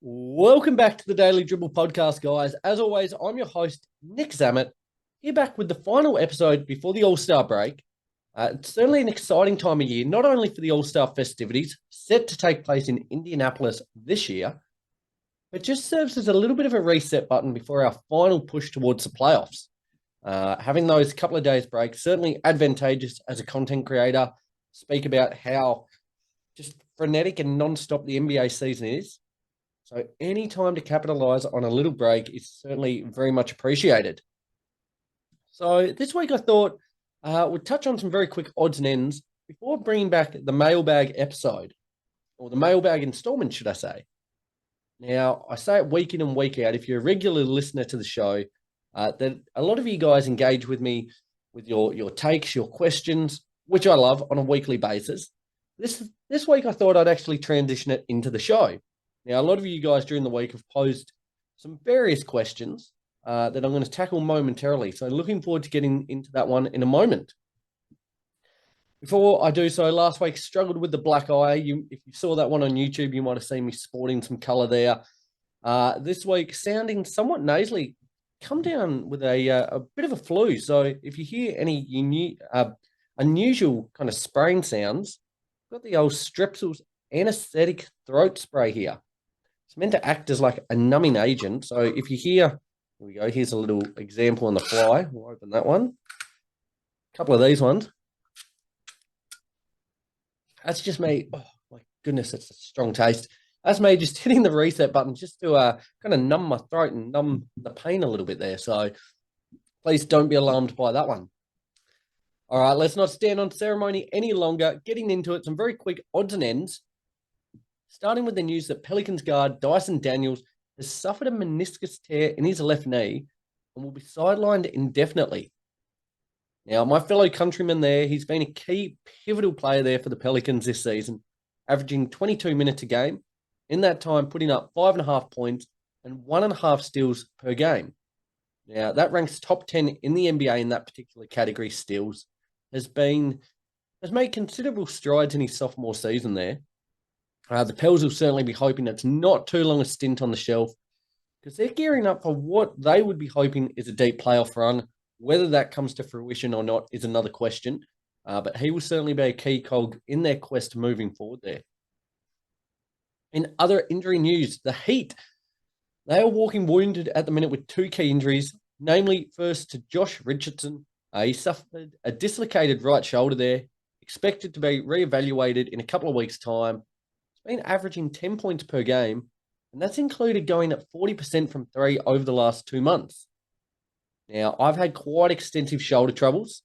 Welcome back to the Daily Dribble podcast, guys. As always, I'm your host, Nick Zammit, here back with the final episode before the All-Star break. It's certainly an exciting time of year, not only for the All-Star festivities set to take place in Indianapolis this year, but just serves as a little bit of a reset button before our final push towards the playoffs. Having those couple of days break, certainly advantageous as a content creator, speak about how just frenetic and non-stop the NBA season is. So any time to capitalize on a little break is certainly very much appreciated. So this week I thought we'd touch on some very quick odds and ends before bringing back the Mailbag episode, or the Mailbag installment, should I say. Now, I say it week in and week out. If you're a regular listener to the show, that a lot of you guys engage with me with your takes, your questions, which I love on a weekly basis. This week I thought I'd actually transition it into the show. Now, a lot of you guys during the week have posed some various questions that I'm going to tackle momentarily. So looking forward to getting into that one in a moment. Before I do so, last week struggled with the black eye. If you saw that one on YouTube, you might have seen me sporting some color there. This week, sounding somewhat nasally, come down with a bit of a flu. So if you hear any unusual kind of spraying sounds, I've got the old Strepsils anesthetic throat spray here. It's meant to act as like a numbing agent. So if you hear, here we go, here's a little example on the fly. We'll open that one. A couple of these ones. That's just me. Oh, my goodness, it's a strong taste. That's me just hitting the reset button just to kind of numb my throat and numb the pain a little bit there. So please don't be alarmed by that one. All right, let's not stand on ceremony any longer. Getting into it, some very quick odds and ends. Starting with the news that Pelicans guard Dyson Daniels has suffered a meniscus tear in his left knee and will be sidelined indefinitely. Now, my fellow countryman there, he's been a key pivotal player there for the Pelicans this season, averaging 22 minutes a game. In that time, putting up 5.5 points and 1.5 steals per game. Now, that ranks top 10 in the NBA in that particular category, steals. Has made considerable strides in his sophomore season there. The Pels will certainly be hoping it's not too long a stint on the shelf because they're gearing up for what they would be hoping is a deep playoff run. Whether that comes to fruition or not is another question, but he will certainly be a key cog in their quest moving forward there. In other injury news, the Heat, they are walking wounded at the minute with two key injuries, namely first to Josh Richardson. He suffered a dislocated right shoulder there, expected to be reevaluated in a couple of weeks' time. Been averaging 10 points per game, and that's included going at 40% from three over the last 2 months. Now, I've had quite extensive shoulder troubles.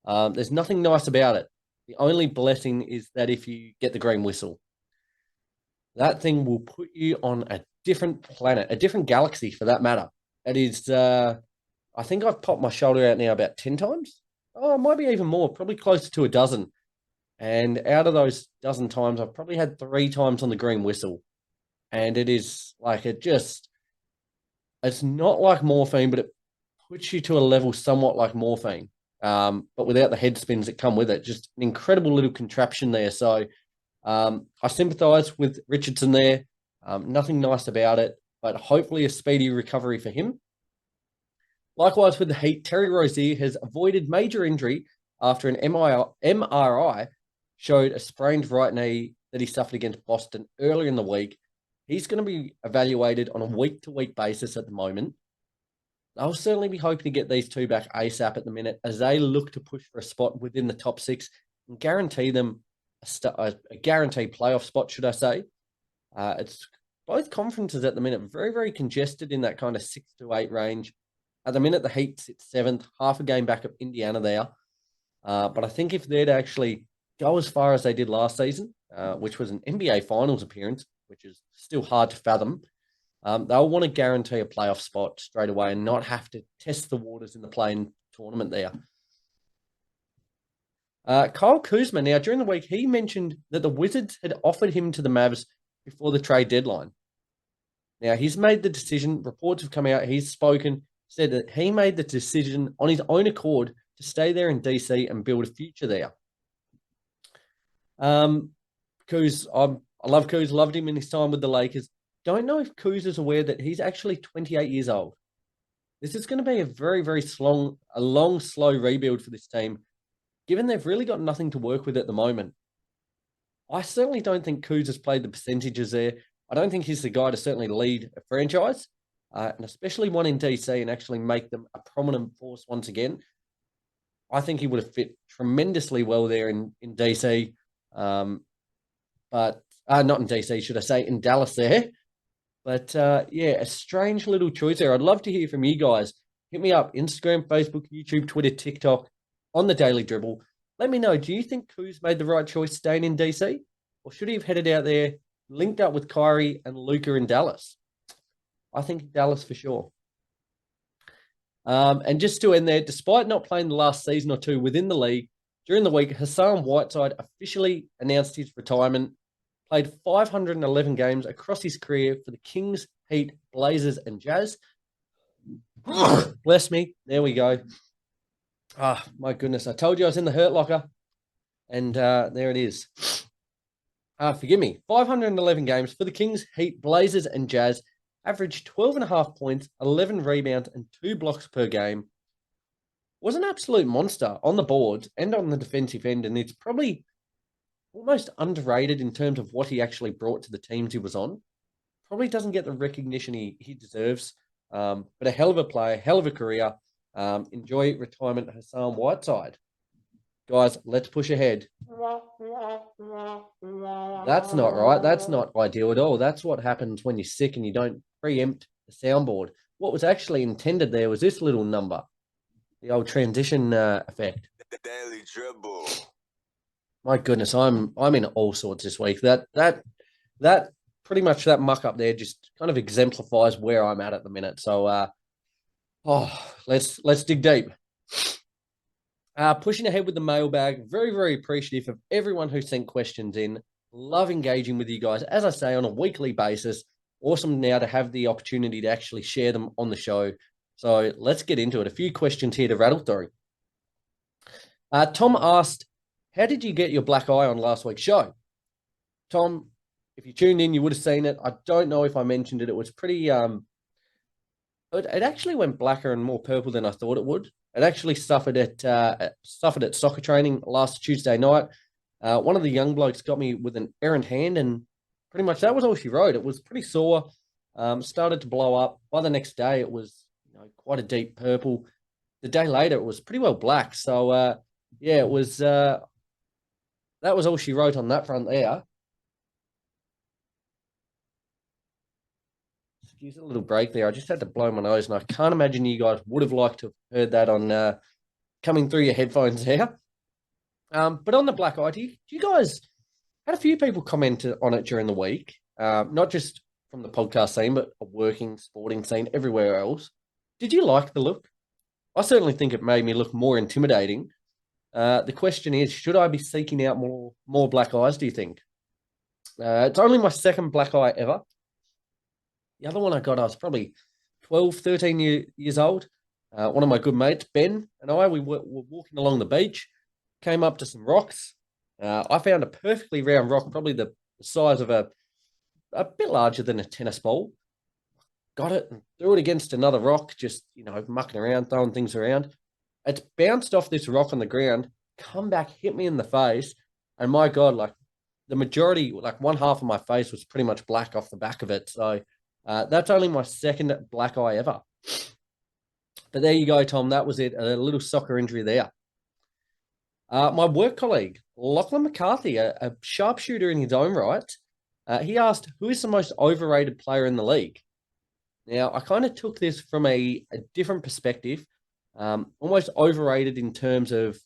There's nothing nice about it. The only blessing is that if you get the green whistle, that thing will put you on a different planet, a different galaxy for that matter. It is, I think I've popped my shoulder out now about 10 times. Oh, it might be even more, probably closer to a dozen. And out of those dozen times, I've probably had 3 times on the green whistle. And it is like, it's not like morphine, but it puts you to a level somewhat like morphine. But without the head spins that come with it. Just an incredible little contraption there. So I sympathize with Richardson there. Nothing nice about it, but hopefully a speedy recovery for him. Likewise with the Heat, Terry Rozier has avoided major injury after an MRI showed a sprained right knee that he suffered against Boston earlier in the week. He's going to be evaluated on a week-to-week basis at the moment. They'll certainly be hoping to get these two back ASAP at the minute as they look to push for a spot within the top 6 and guarantee them a guaranteed playoff spot, should I say. It's both conferences at the minute very, very congested in that kind of 6 to 8 range. At the minute, the Heat sits 7th, half a game back of Indiana there. But I think if they'd actually go as far as they did last season, which was an NBA Finals appearance, which is still hard to fathom, they'll want to guarantee a playoff spot straight away and not have to test the waters in the play-in tournament there. Kyle Kuzma, now during the week, he mentioned that the Wizards had offered him to the Mavs before the trade deadline. Now, he's made the decision. Reports have come out. He's spoken, said that he made the decision on his own accord to stay there in DC and build a future there. Kuz, I love Kuz, loved him in his time with the Lakers. don't know if Kuz is aware that he's actually 28 years old. This is going to be a very, very long, slow rebuild for this team, given they've really got nothing to work with at the moment. I certainly don't think Kuz has played the percentages there. I don't think he's the guy to certainly lead a franchise, and especially one in DC, and actually make them a prominent force once again. I think he would have fit tremendously well there in DC, but not in DC, should I say, in Dallas there. But yeah, a strange little choice there. I'd love to hear from you guys. Hit me up, Instagram, Facebook, YouTube, Twitter, TikTok, on the Daily Dribble. Let me know, do you think Kuz made the right choice staying in DC? Or should he have headed out there, linked up with Kyrie and Luka in Dallas? I think Dallas for sure. And just to end there, despite not playing the last season or two within the league, during the week, Hassan Whiteside officially announced his retirement, played 511 games across his career for the Kings, Heat, Blazers, and Jazz. Bless me. There we go. Ah, my goodness. I told you I was in the hurt locker, and there it is. Forgive me. 511 games for the Kings, Heat, Blazers, and Jazz. Averaged 12.5 points, 11 rebounds, and 2 blocks per game. Was an absolute monster on the boards and on the defensive end, and it's probably almost underrated in terms of what he actually brought to the teams he was on. Probably doesn't get the recognition he deserves, but a hell of a player, hell of a career. Enjoy retirement, Hassan Whiteside. Guys, let's push ahead. That's not right. That's not ideal at all. That's what happens when you're sick and you don't preempt the soundboard. What was actually intended there was this little number, the old transition effect. The Daily Dribble. My goodness, I'm in all sorts this week. That pretty much that muck up there just kind of exemplifies where I'm at the minute. So, let's dig deep. Pushing ahead with the mailbag. Very, very appreciative of everyone who sent questions in. Love engaging with you guys, as I say, on a weekly basis. Awesome now to have the opportunity to actually share them on the show. So let's get into it. A few questions here to rattle through. Tom asked, how did you get your black eye on last week's show? Tom, if you tuned in, you would have seen it. I don't know if I mentioned it. It was pretty, it actually went blacker and more purple than I thought it would. It actually suffered at soccer training last Tuesday night. One of the young blokes got me with an errant hand, and pretty much that was all she wrote. It was pretty sore, started to blow up. By the next day, it was quite a deep purple. The day later, it was pretty well black. So, yeah, it was... that was all she wrote on that front there. Excuse a little break there. I just had to blow my nose, and I can't imagine you guys would have liked to have heard that on coming through your headphones there. But on the black eye, do you guys had a few people comment on it during the week, not just from the podcast scene, but a working sporting scene everywhere else. Did you like the look? I certainly think it made me look more intimidating. The question is, should I be seeking out more black eyes, do you think? It's only my second black eye ever. The other one I got, I was probably 12, 13 years old. One of my good mates, Ben, and I, we were walking along the beach, came up to some rocks. I found a perfectly round rock, probably the size of a bit larger than a tennis ball. Got it and threw it against another rock, just, mucking around, throwing things around. It's bounced off this rock on the ground, come back, hit me in the face, and my God, the majority, one half of my face was pretty much black off the back of it. So that's only my second black eye ever. But there you go, Tom. That was it. A little soccer injury there. My work colleague, Lachlan McCarthy, a sharpshooter in his own right, he asked, who is the most overrated player in the league? Now, I kind of took this from a different perspective. Almost overrated in terms of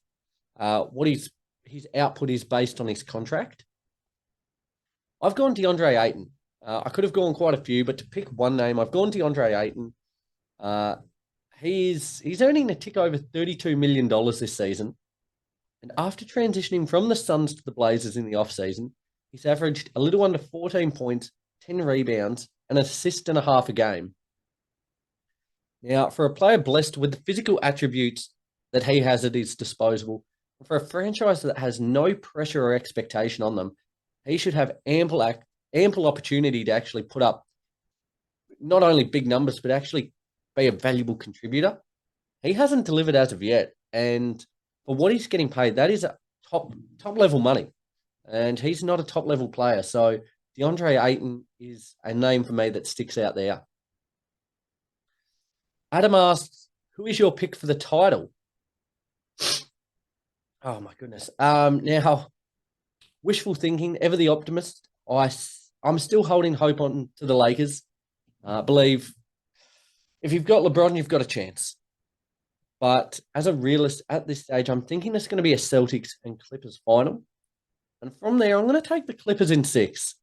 what his output is based on his contract. I've gone DeAndre Ayton. I could have gone quite a few, but to pick one name, I've gone DeAndre Ayton. He's earning a tick over $32 million this season. And after transitioning from the Suns to the Blazers in the offseason, he's averaged a little under 14 points, 10 rebounds, and an assist and a half a game. Now, for a player blessed with the physical attributes that he has at his disposal, for a franchise that has no pressure or expectation on them, he should have ample opportunity to actually put up not only big numbers, but actually be a valuable contributor. He hasn't delivered as of yet. And for what he's getting paid, that is a top level money. And he's not a top level player. So DeAndre Ayton is a name for me that sticks out there. Adam asks, who is your pick for the title? Oh my goodness. Now, wishful thinking, ever the optimist. I'm still holding hope on to the Lakers. I believe if you've got LeBron, you've got a chance. But as a realist at this stage, I'm thinking it's going to be a Celtics and Clippers final. And from there, I'm going to take the Clippers in 6,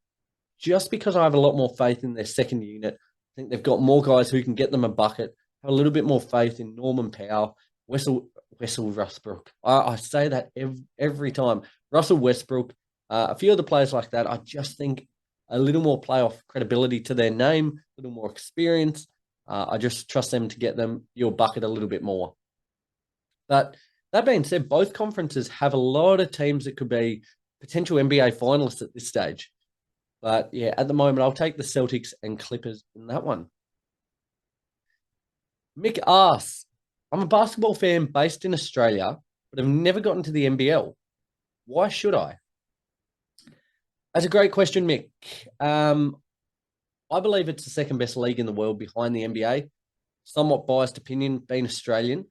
just because I have a lot more faith in their second unit. I think they've got more guys who can get them a bucket, have a little bit more faith in Norman Powell, Russell Westbrook. I say that every time. Russell Westbrook, a few other players like that, I just think a little more playoff credibility to their name, a little more experience. I just trust them to get them your bucket a little bit more. But that being said, both conferences have a lot of teams that could be potential NBA finalists at this stage. But yeah, at the moment, I'll take the Celtics and Clippers in that one. Mick asks, I'm a basketball fan based in Australia, but have never gotten to the NBL. Why should I? That's a great question, Mick. I believe it's the second best league in the world behind the NBA. Somewhat biased opinion, being Australian,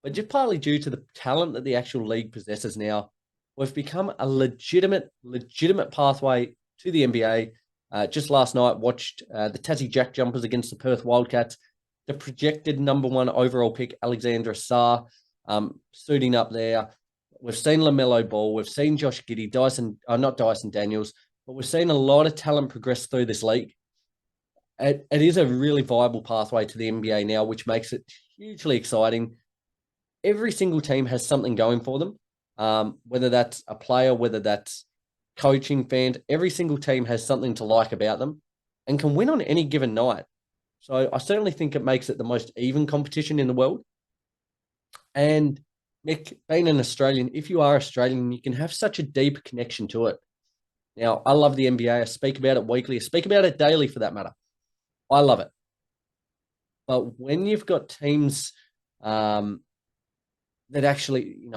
but just partly due to the talent that the actual league possesses now, we've become a legitimate pathway to the NBA. Just last night, watched the Tassie Jack Jumpers against the Perth Wildcats. The projected number 1 overall pick, Alexandra Sarr, suiting up there. We've seen LaMelo Ball. We've seen Josh Giddey, not Dyson Daniels, but we've seen a lot of talent progress through this league. It is a really viable pathway to the NBA now, which makes it hugely exciting. Every single team has something going for them, whether that's a player, whether that's coaching, fans. Every single team has something to like about them and can win on any given night. So I certainly think it makes it the most even competition in the world. And Mick, being an Australian, if you are Australian, you can have such a deep connection to it. Now, I love the NBA. I speak about it weekly. I speak about it daily for that matter. I love it. But when you've got teams that actually,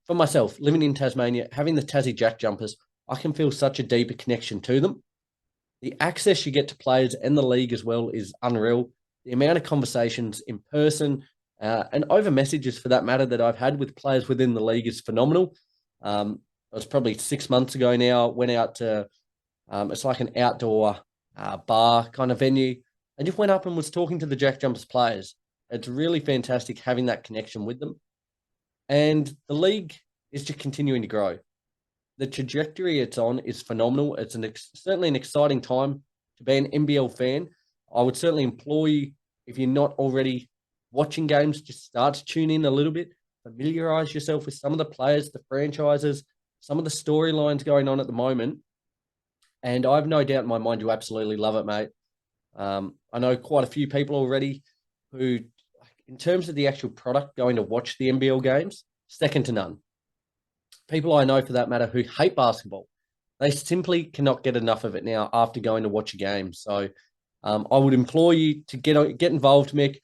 for myself, living in Tasmania, having the Tassie Jack Jumpers, I can feel such a deeper connection to them. The access you get to players and the league as well is unreal. The amount of conversations in person and over messages, for that matter, that I've had with players within the league is phenomenal. It was probably 6 months ago now. Went out to, it's like an outdoor bar kind of venue, and just went up and was talking to the Jack Jumpers players. It's really fantastic having that connection with them. And the league is just continuing to grow. The trajectory it's on is phenomenal. It's certainly an exciting time to be an NBL fan. I would certainly implore you, if you're not already watching games, just start to tune in a little bit, familiarize yourself with some of the players, the franchises, some of the storylines going on at the moment. And I have no doubt in my mind you absolutely love it, mate. I know quite a few people already who, in terms of the actual product, going to watch the NBL games, second to none. People I know, for that matter, who hate basketball, they simply cannot get enough of it now after going to watch a game. So I would implore you to get involved, Mick.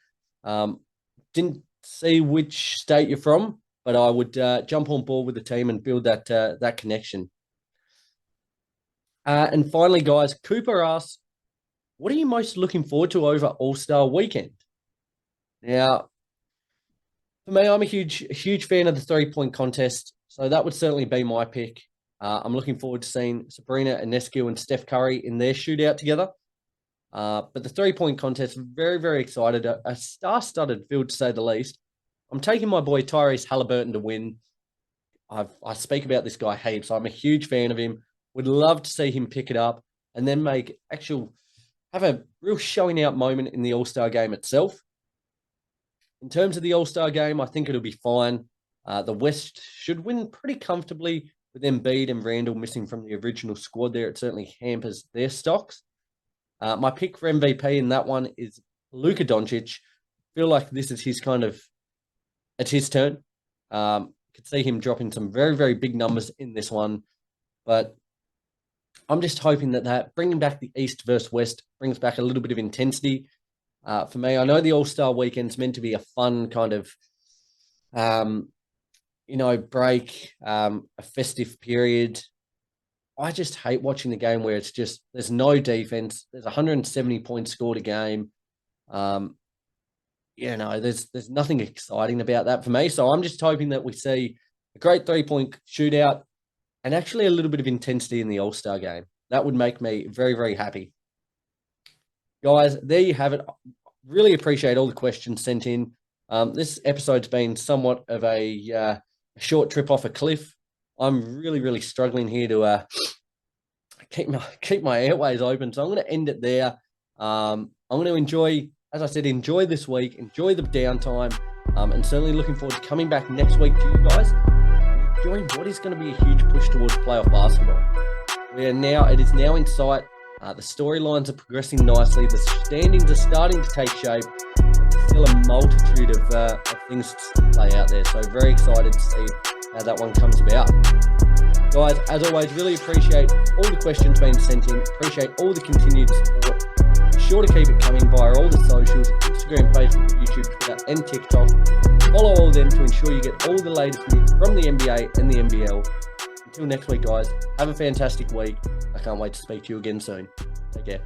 Didn't see which state you're from, but I would jump on board with the team and build that connection. And finally, guys, Cooper asks, what are you most looking forward to over All-Star Weekend? Now, for me, I'm a huge fan of the three-point contest, so that would certainly be my pick. I'm looking forward to seeing Sabrina Ionescu and Steph Curry in their shootout together. But the three-point contest, very, very excited. A star-studded field, to say the least. I'm taking my boy Tyrese Haliburton to win. I speak about this guy heaps. I'm a huge fan of him. Would love to see him pick it up and then have a real showing out moment in the All-Star game itself. In terms of the All-Star game, I think it'll be fine. The West should win pretty comfortably with Embiid and Randall missing from the original squad there. It certainly hampers their stocks. My pick for MVP in that one is Luka Doncic. Feel like this is it's his turn. Could see him dropping some very, very big numbers in this one. But I'm just hoping that bringing back the East versus West brings back a little bit of intensity for me. I know the All-Star weekend's meant to be a fun kind of, break, a festive period. I just hate watching the game where it's just there's no defense. There's 170 points scored a game. There's nothing exciting about that for me. So I'm just hoping that we see a great 3-point shootout and actually a little bit of intensity in the All-Star game. That would make me very, very happy. Guys, there you have it. Really appreciate all the questions sent in. This episode's been somewhat of a short trip off a cliff. I'm really, really struggling here to keep my airways open. So I'm going to end it there. I'm going to enjoy this week, enjoy the downtime, and certainly looking forward to coming back next week to you guys. Enjoying what is going to be a huge push towards playoff basketball. It is now in sight. The storylines are progressing nicely. The standings are starting to take shape. There's still a multitude of things to play out there. So very excited to see how that one comes about. Guys, as always, really appreciate all the questions being sent in. Appreciate all the continued support. Be sure to keep it coming via all the socials, Instagram, Facebook, YouTube, Twitter, and TikTok. Follow all of them to ensure you get all the latest news from the NBA and the NBL. Until next week, guys, have a fantastic week. I can't wait to speak to you again soon. Take care.